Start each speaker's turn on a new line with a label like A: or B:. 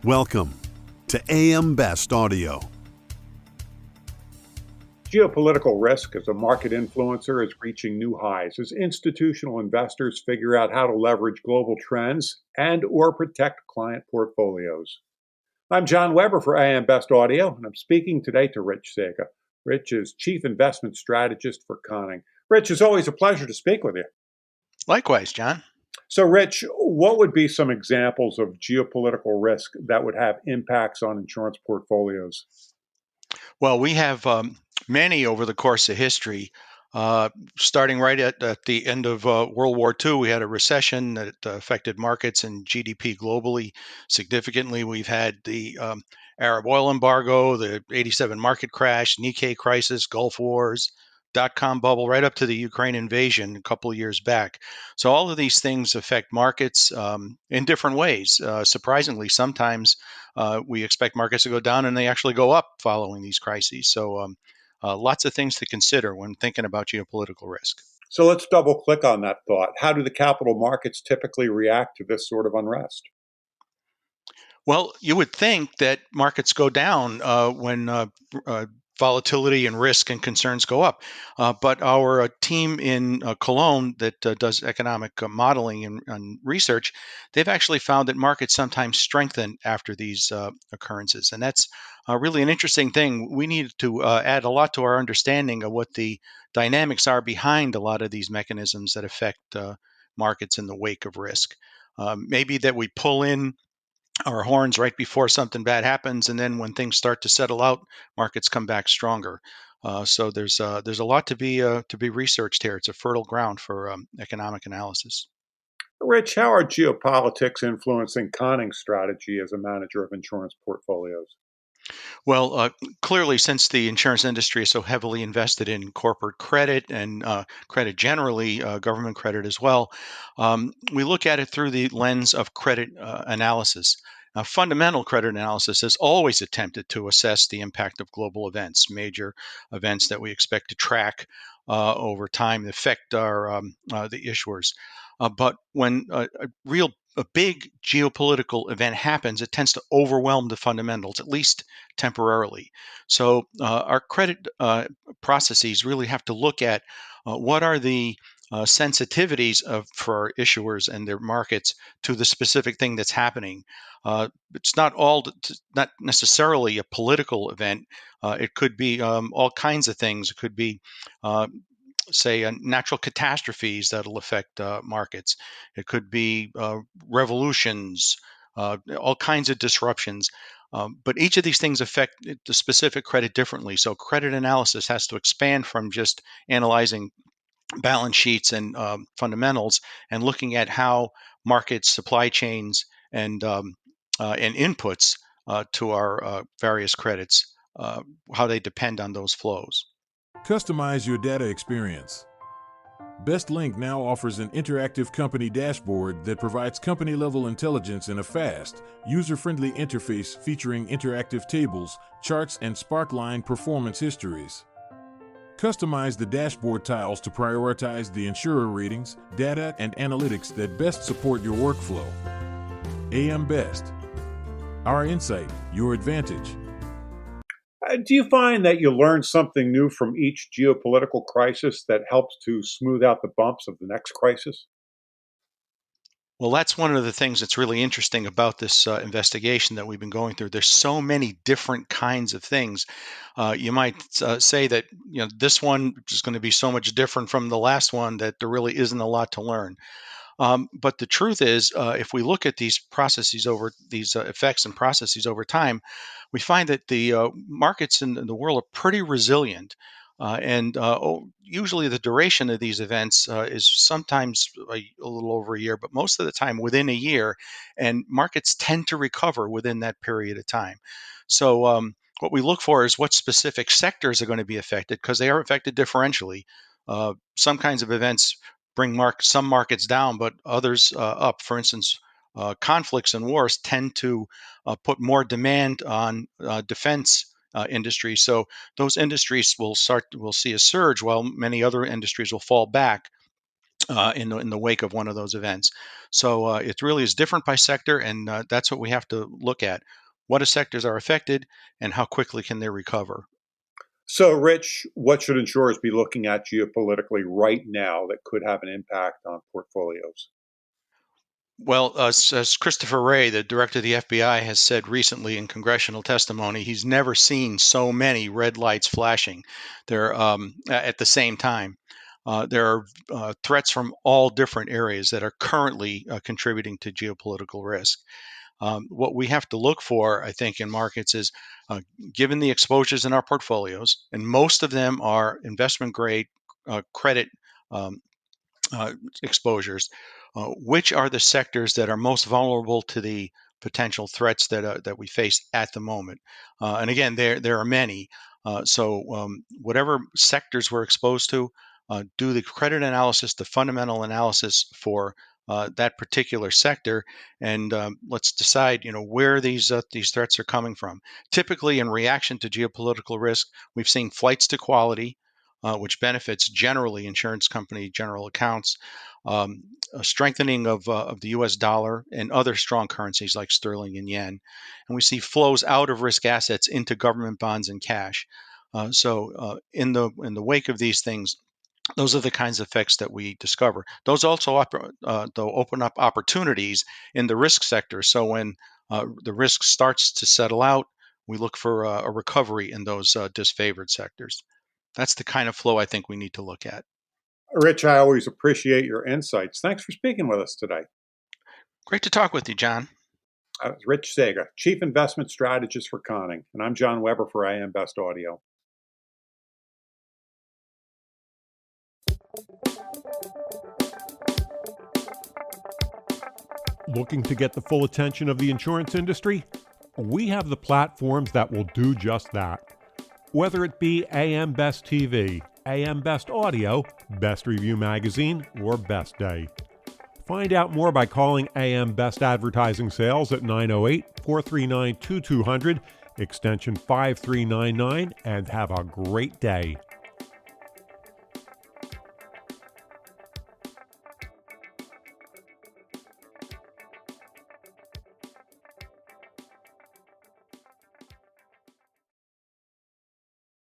A: Welcome to AM Best Audio.
B: Geopolitical risk as a market influencer is reaching new highs as institutional investors figure out how to leverage global trends and or protect client portfolios. I'm John Weber for AM Best Audio, and I'm speaking today to Rich Sega. Rich is Chief Investment Strategist for Conning. Rich, it's always a pleasure to speak with you.
C: Likewise, John.
B: So, Rich, what would be some examples of geopolitical risk that would have impacts on insurance portfolios?
C: Well, we have many over the course of history. Starting right at the end of World War II, we had a recession that affected markets and GDP globally significantly. We've had the Arab oil embargo, the '87 market crash, Nikkei crisis, Gulf Wars, dot-com bubble, right up to the Ukraine invasion a couple of years back. So all of these things affect markets in different ways. Surprisingly, sometimes we expect markets to go down and they actually go up following these crises. So lots of things to consider when thinking about geopolitical risk.
B: So let's double click on that thought. How do the capital markets typically react to this sort of unrest?
C: Well, you would think that markets go down when volatility and risk and concerns go up. But our team in Cologne that does economic modeling and research, they've actually found that markets sometimes strengthen after these occurrences. And that's really an interesting thing. We need to add a lot to our understanding of what the dynamics are behind a lot of these mechanisms that affect markets in the wake of risk. Maybe that we pull in our horns right before something bad happens, and then when things start to settle out, markets come back stronger. So there's a lot to be researched here. It's a fertile ground for economic analysis.
B: Rich, how are geopolitics influencing Conning's strategy as a manager of insurance portfolios?
C: Well, clearly, since the insurance industry is so heavily invested in corporate credit and credit generally, government credit as well, we look at it through the lens of credit analysis. Fundamental credit analysis has always attempted to assess the impact of global events, major events that we expect to track over time that affect the issuers. But when a big geopolitical event happens, it tends to overwhelm the fundamentals, at least temporarily. So our credit processes really have to look at what are the sensitivities for our issuers and their markets to the specific thing that's happening. It's not necessarily a political event. It could be all kinds of things. It could be uh, say natural catastrophes that'll affect markets. It could be revolutions, all kinds of disruptions. But each of these things affect the specific credit differently. So credit analysis has to expand from just analyzing balance sheets and fundamentals and looking at how markets, supply chains, and inputs to our various credits, how they depend on those flows.
D: Customize your data experience. BestLink now offers an interactive company dashboard that provides company-level intelligence in a fast, user-friendly interface featuring interactive tables, charts, and Sparkline performance histories. Customize the dashboard tiles to prioritize the insurer ratings, data, and analytics that best support your workflow. AM Best. Our insight, your advantage.
B: Do you find that you learn something new from each geopolitical crisis that helps to smooth out the bumps of the next crisis?
C: Well, that's one of the things that's really interesting about this investigation that we've been going through. There's so many different kinds of things. You might say that this one is going to be so much different from the last one that there really isn't a lot to learn. But the truth is, if we look at these processes over these effects and processes over time, we find that the markets in the world are pretty resilient. Usually the duration of these events is sometimes a little over a year, but most of the time within a year. And markets tend to recover within that period of time. So, what we look for is what specific sectors are going to be affected because they are affected differentially. Some kinds of events bring some markets down, but others up. For instance, conflicts and wars tend to put more demand on defense industry. So those industries will see a surge while many other industries will fall back. in the wake of one of those events. So it really is different by sector, and that's what we have to look at. What sectors are affected, and how quickly can they recover?
B: So, Rich, what should insurers be looking at geopolitically right now that could have an impact on portfolios?
C: Well, as Christopher Wray, the director of the FBI, has said recently in congressional testimony, he's never seen so many red lights flashing. They're at the same time. There are threats from all different areas that are currently contributing to geopolitical risk. What we have to look for, I think, in markets is given the exposures in our portfolios, and most of them are investment grade credit um, exposures, which are the sectors that are most vulnerable to the potential threats that we face at the moment? And again, there are many. Whatever sectors we're exposed to, do the credit analysis, the fundamental analysis for that particular sector, and let's decide, where these threats are coming from. Typically, in reaction to geopolitical risk, we've seen flights to quality, which benefits generally insurance company general accounts, um, a strengthening of the U.S. dollar and other strong currencies like sterling and yen, and we see flows out of risk assets into government bonds and cash. In the wake of these things, those are the kinds of effects that we discover. Those also they'll open up opportunities in the risk sector. So when the risk starts to settle out, we look for a recovery in those disfavored sectors. That's the kind of flow I think we need to look at.
B: Rich, I always appreciate your insights. Thanks for speaking with us today.
C: Great to talk with you, John.
B: Rich Sega, Chief Investment Strategist for Conning, and I'm John Weber for AM Best Audio.
E: Looking to get the full attention of the insurance industry? We have the platforms that will do just that. Whether it be AM Best TV, AM Best Audio, Best Review Magazine, or Best Day. Find out more by calling AM Best Advertising Sales at 908-439-2200, extension 5399, and have a great day.